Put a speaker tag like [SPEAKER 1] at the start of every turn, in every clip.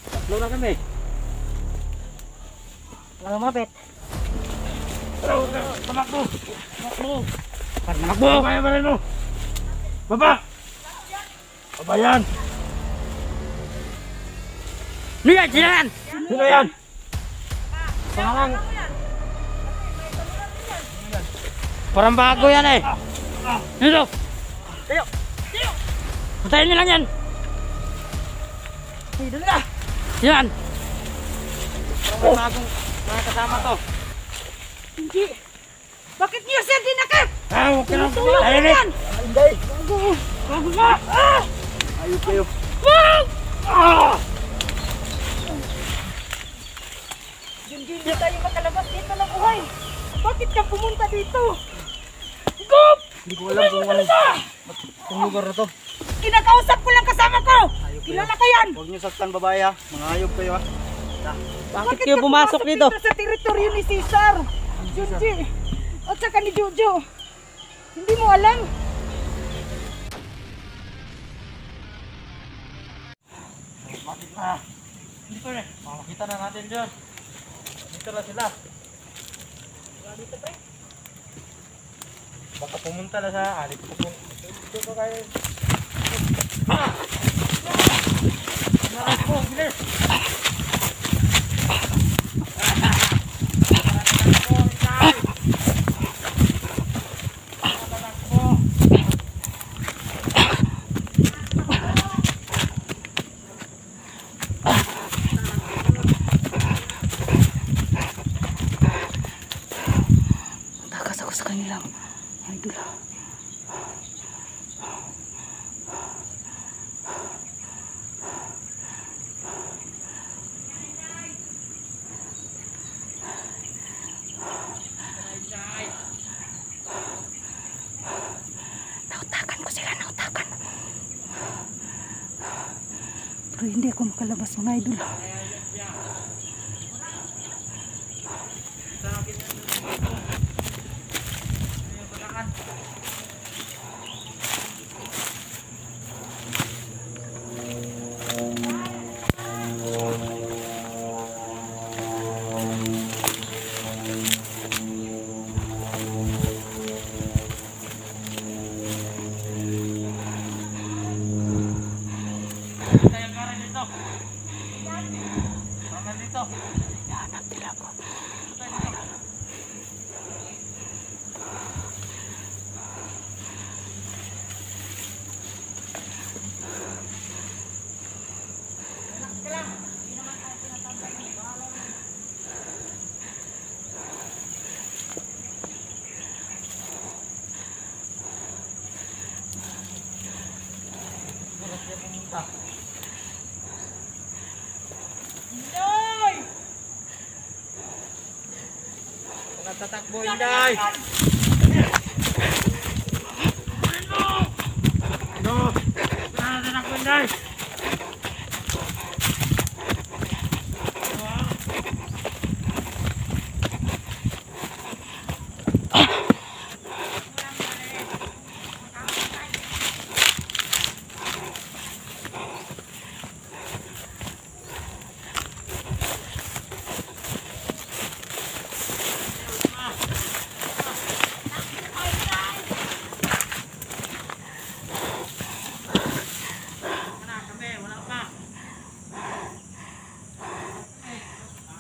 [SPEAKER 1] Tatlo na kami.
[SPEAKER 2] Walang umapit.
[SPEAKER 1] Tamakbo! Tamakbo! Tamakbo! Kaya ba rin mo? Baba! Baba yan!
[SPEAKER 2] Sino yan? Sino yan?
[SPEAKER 1] Sino yan?
[SPEAKER 2] Pangalang. Parang bago yan eh. Dito. Tayo. Patayin nyo lang yan. Dito na. Yan. Parang bagong mga kasama to.
[SPEAKER 3] Hindi. Bakit niyo siya dinakip?
[SPEAKER 1] Huwag ka nang
[SPEAKER 3] Tulog
[SPEAKER 1] tahimik!
[SPEAKER 3] yan.
[SPEAKER 1] Hindi!
[SPEAKER 3] Bago ka.
[SPEAKER 1] Ayos kayo.
[SPEAKER 3] Wag!
[SPEAKER 1] Ah!
[SPEAKER 3] Hindi tayo makalabas dito ng buhay. Bakit ka pumunta dito? Gop!
[SPEAKER 1] Hindi ko alam kung ano kung lugar na to.
[SPEAKER 3] Kinakausap ko lang kasama ko. Kilala ka yan.
[SPEAKER 1] Huwag niyo saktan babae ha. Mga hayop kayo ha.
[SPEAKER 2] Bakit kayo pumasok dito?
[SPEAKER 3] Sa teritoryo ni Cesar, Junji, at saka ni Jojo? Hindi mo alam?
[SPEAKER 1] Bakit na? Dito eh. Makakita na natin dyan. Dito na sila.
[SPEAKER 3] Dito pre.
[SPEAKER 1] Baka pumunta na sa alit. Dito ko kayo. Naras po, bilis!
[SPEAKER 3] Takas ako sa kanilang idol. Nautakan ko sila, nautakan. Pero hindi ako makalabas mga idol. Hanap nila ako.
[SPEAKER 1] Tatakbo, Inday! No! Tatakbo, Inday!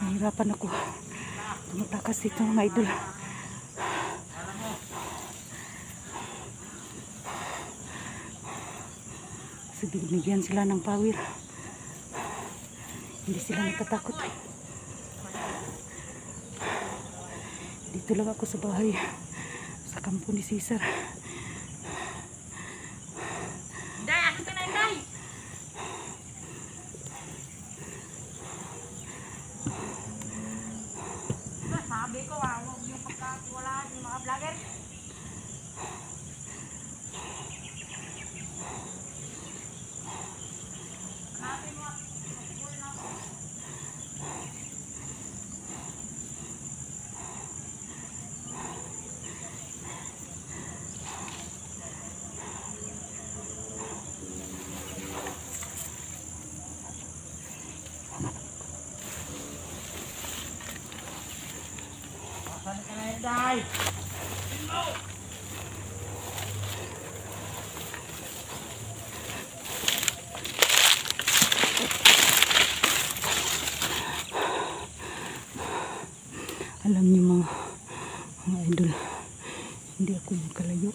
[SPEAKER 3] Nahirapan ako. Tumatakas dito mga idol. Kasi binigyan sila ng power. Hindi sila natatakot. Dito lang ako sa bahay. Sa kampo ni Cesar.
[SPEAKER 2] Inday, akin ka na, Inday! Sabi ko, huwag yung pagkatiwalaan ng mga vlogger. Hanapin mo. Day!
[SPEAKER 3] Alam niyo mga idol, hindi ako makalayo.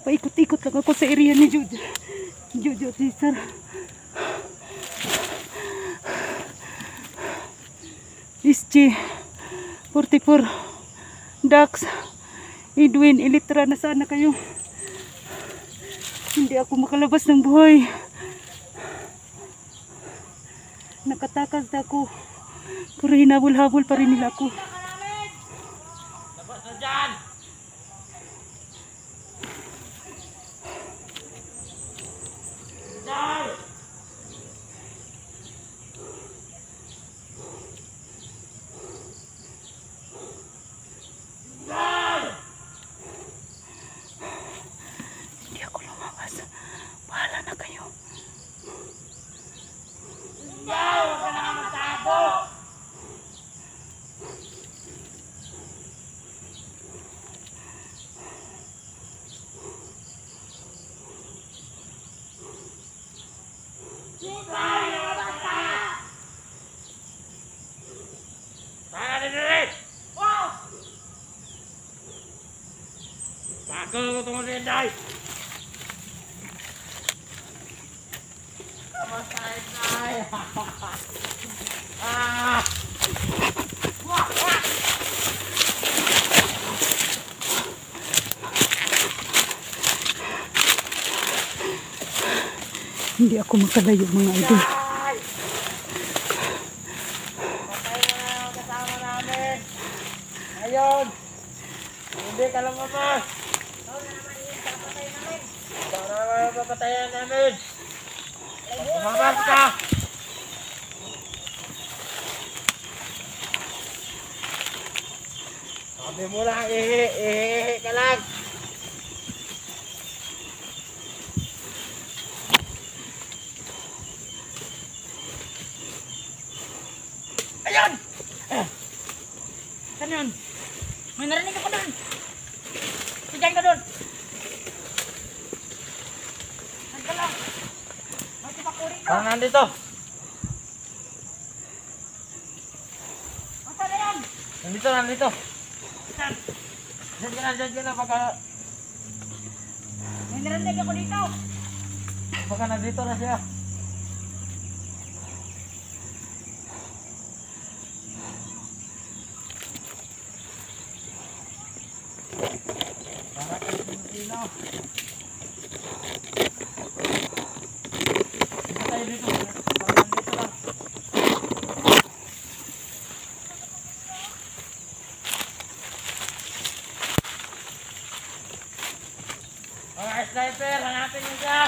[SPEAKER 3] Paikot-ikot lang ako sa area ni Jojo Cesar. SG 44 Dax Edwin Elitra, na sana kayo? Hindi ako makalabas ng buhay. Nakatakas na ako, pero hinabol-habol pa rin nila ako.
[SPEAKER 2] Labas na dyan! Day!
[SPEAKER 3] Hindi ako lumabas. Bahala na kayo.
[SPEAKER 2] Day! Huwag ka na magtago! Bago tunggu din, Day! Kamustahin, Day! Ah! Wah! Wah!
[SPEAKER 3] Hindi ako makalayo mga idol.
[SPEAKER 2] Day! Patay mo na ang kasama namin! Ngayon! Hindi ka lumabas! Para papatayan namin! Lumabas ka! Sabi mo lang, ihi ka lang! Ayun! Saan yun? May narinig ako doon! Sidiyan ka doon! Saan ka lang? May tipakuri ka! Parang nandito! Saan na yan? Nandito! Saan? Diyan ka na, baka... May narinig ako dito! Baka nandito na siya! Para kayo Pilipino. Dito tayo dito. Parang dito lang. Mga sniper, hanapin niyo siya.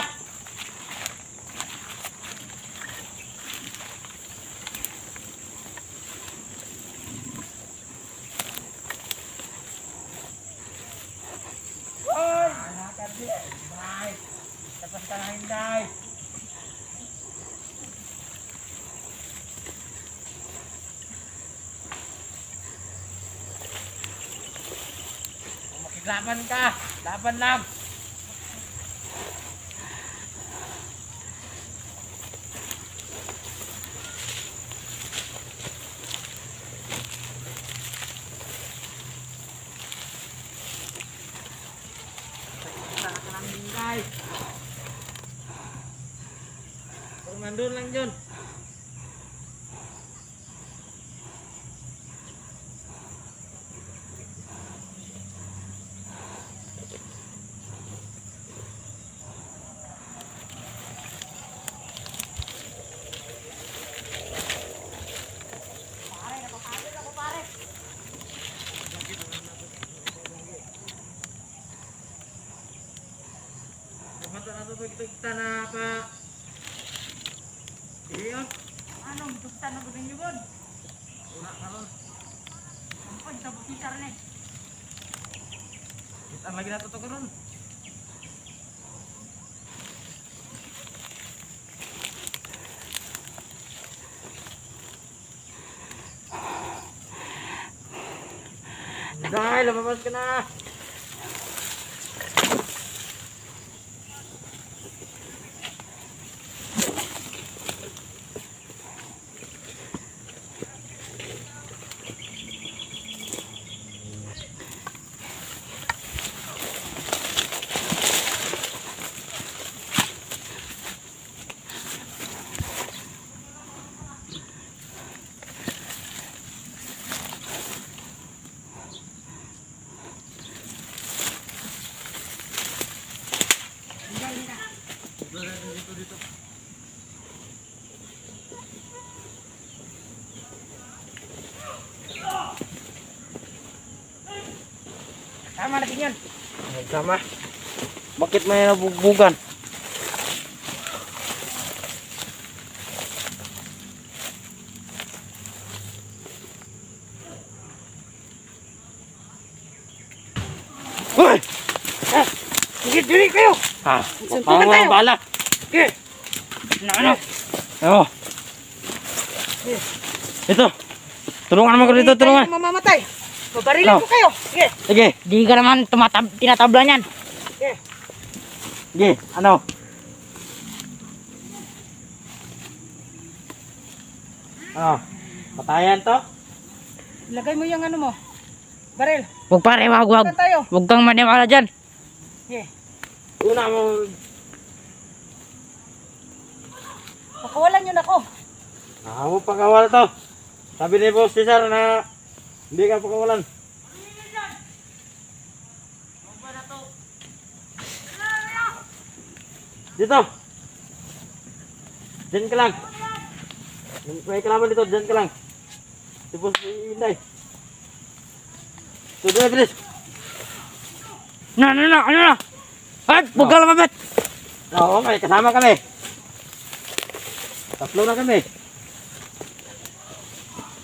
[SPEAKER 2] Hoy! Hanapin Laban ka! Laban lang! Nandun lang yun. Kita na pa. Iya.
[SPEAKER 3] Ano, dugta na ba ninyo bon?
[SPEAKER 2] Una karon.
[SPEAKER 3] Sampag sa bukitar ni.
[SPEAKER 2] Kita lagi na to karon. Dahil lumabas ka na. Dito.
[SPEAKER 3] Tama natin yan.
[SPEAKER 2] Sama. Bakit may nabugbugan? Hoy!
[SPEAKER 3] Sige, diri kayo.
[SPEAKER 2] Ah,
[SPEAKER 3] Suntukan
[SPEAKER 2] ang
[SPEAKER 3] tayo.
[SPEAKER 2] bala.
[SPEAKER 3] Okay. Ano?
[SPEAKER 2] Oh. Ito. Tulungan naman ko dito, tulungan.
[SPEAKER 3] Tayo mamamatay. Babarilan
[SPEAKER 2] No.
[SPEAKER 3] ko kayo. Sige.
[SPEAKER 2] Sige,
[SPEAKER 1] Di ka naman tinatabla niyan.
[SPEAKER 3] Sige.
[SPEAKER 2] sige, ano? Ano? Patayan to?
[SPEAKER 3] Ilagay mo yung ano mo. Baril.
[SPEAKER 1] Huwag pare, wag.
[SPEAKER 3] Saan tayo?
[SPEAKER 1] Huwag kang maniwala dyan.
[SPEAKER 3] Sige.
[SPEAKER 2] Una mo.
[SPEAKER 3] Pakawalan nyo na ako.
[SPEAKER 2] Mo pagkawal to. Sabi ni Boss Cesar na hindi ka pagkawalan. Dito. Diyan ka lang. May kalaban dito, diyan ka lang. Si Boss Inday. Tuloy, bilis.
[SPEAKER 1] Ano na? Ay, huwag ka lumabit.
[SPEAKER 2] Oo, may kasama kami. Tatlo na kami.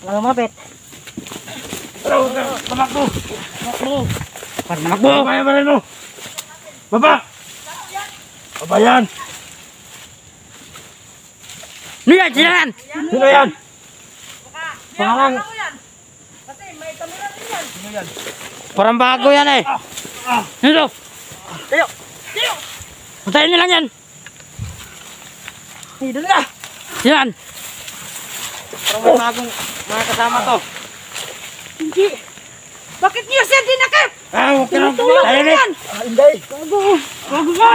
[SPEAKER 1] Lumabit.
[SPEAKER 2] Tamakbo.
[SPEAKER 1] Pagmakbo.
[SPEAKER 2] Baba yan, Marino. Baba. Baba yan.
[SPEAKER 1] Niyan, sila yan.
[SPEAKER 2] Sino yan?
[SPEAKER 3] Pangalan. Ako yan. Kasi may kamera rin yan.
[SPEAKER 2] Sino yan?
[SPEAKER 1] Parang bago yan eh. Nito.
[SPEAKER 2] Kayo.
[SPEAKER 1] Patayin niyo lang yan.
[SPEAKER 3] Doon na.
[SPEAKER 1] Yan.
[SPEAKER 2] Parang may bagong mga kasama to.
[SPEAKER 3] Hindi. Bakit niyo siya dinakip?
[SPEAKER 2] Huwag ka nang
[SPEAKER 3] Tulong
[SPEAKER 2] tayo
[SPEAKER 3] yan.
[SPEAKER 2] Inday.
[SPEAKER 3] Bago ka.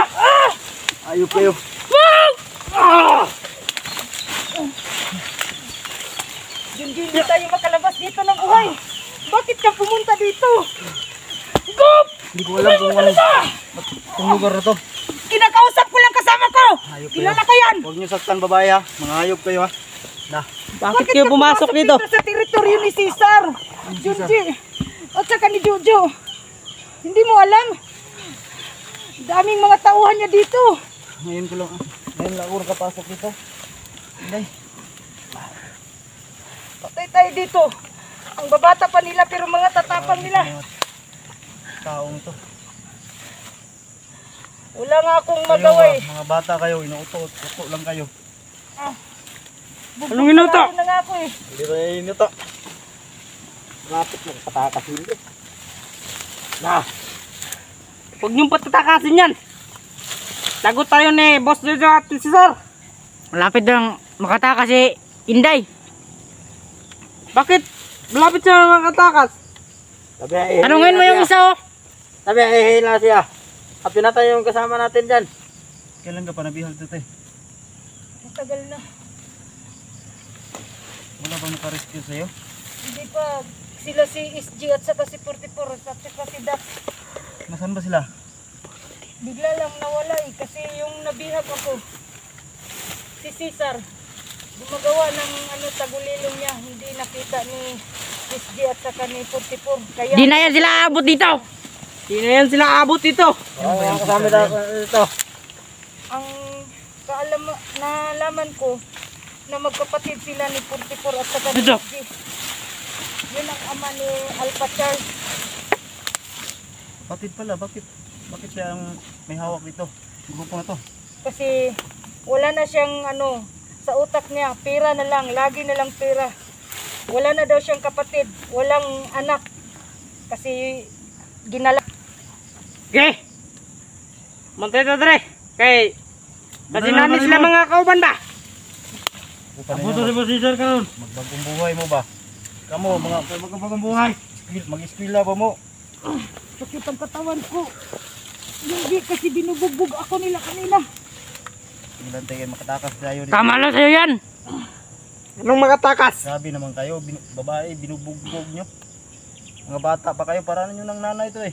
[SPEAKER 2] Ayop kayo.
[SPEAKER 3] Hindi tayo makalabas dito ng buhay. Bakit ka pumunta dito?
[SPEAKER 2] Hindi ko alam kung ano. Kung lugar na to.
[SPEAKER 3] Kinakausap ko lang kasama ko.
[SPEAKER 2] Hayop kayo.
[SPEAKER 3] Kilala ka yan.
[SPEAKER 2] Huwag niyo saktan babae ha. Mga hayop kayo ha. Na.
[SPEAKER 1] Bakit kayo pumasok dito?
[SPEAKER 3] Sa teritoryo ni Cesar? Junji. At saka ni Jojo. Hindi mo alam? Daming mga tauhan niya dito.
[SPEAKER 2] Ngayon ko lang. Ngayon lang ako nakapasok dito. Inday.
[SPEAKER 3] Patay tayo dito. Ang babata pa nila pero mga tatapang nila.
[SPEAKER 2] Mga taong to.
[SPEAKER 3] Wala nga akong
[SPEAKER 2] Kayo,
[SPEAKER 3] magawa eh.
[SPEAKER 2] mga bata kayo. Inuuto lang kayo.
[SPEAKER 1] Anong inuto?
[SPEAKER 3] Sarado na nga ako eh.
[SPEAKER 2] Hindi ba inuto? Lapit mo. Patakas hindi. Na. Huwag niyong patatakasin yan. Lagot tayo ni Boss Jojo at si Sir. Malapit lang makatakas si Inday. Bakit? Malapit siya makatakas. Tanungin mo yung isa oh.
[SPEAKER 1] Sabi, hihila siya. Happy na tayo yung kasama natin dyan.
[SPEAKER 4] Kailan ka pa nabihag dito eh?
[SPEAKER 3] Matagal na.
[SPEAKER 4] Wala bang naka-rescue sa'yo?
[SPEAKER 3] Hindi pa. Sila si SG at saka si 44 at saka si Dax.
[SPEAKER 4] Nasaan ba sila?
[SPEAKER 3] Bigla lang nawala eh. Kasi yung nabihag ako, si Cesar, gumagawa ng tagulilong niya. Hindi nakita ni SG at saka ni 44. Kaya,
[SPEAKER 2] Di na yan sila abot dito. Di na yan sila abot dito.
[SPEAKER 1] Oo, yung kasama dito.
[SPEAKER 3] ang nalaman ko na magkapatid sila ni 44 at saka ni
[SPEAKER 2] Dito.
[SPEAKER 3] SG. Yun ang ama ni Alpha Charles.
[SPEAKER 4] Bakit pala? Bakit siya ang may hawak dito? Grupo na to.
[SPEAKER 3] Kasi wala na siyang sa utak niya, pera na lang, lagi na lang pera. Wala na daw siyang kapatid, walang anak. Kasi ginala.
[SPEAKER 2] Okay. Mantay to dre. Kay kasi nani sila mga kauban ba?
[SPEAKER 1] Apo to si Boss Cesar karon.
[SPEAKER 4] Magbagong buhay mo ba? Kamu,
[SPEAKER 1] Magkabagong buhay.
[SPEAKER 4] mag-eskwela ba mo?
[SPEAKER 3] Sakit ang katawan ko. Hindi kasi binubugbog ako nila kanina.
[SPEAKER 4] Ilan tayo makatakas tayo dito.
[SPEAKER 2] Tama lang sa'yo yan.
[SPEAKER 1] Anong makatakas?
[SPEAKER 4] Grabe naman kayo, babae, binubugbog nyo. Mga bata pa kayo, para nyo ng nanay to eh.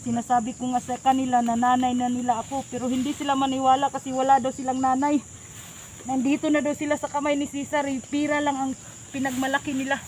[SPEAKER 3] Sinasabi ko nga sa kanila na nanay na nila ako, pero hindi sila maniwala kasi wala daw silang nanay. Nandito na daw sila sa kamay ni Cesar, pira lang ang pinagmalaki nila.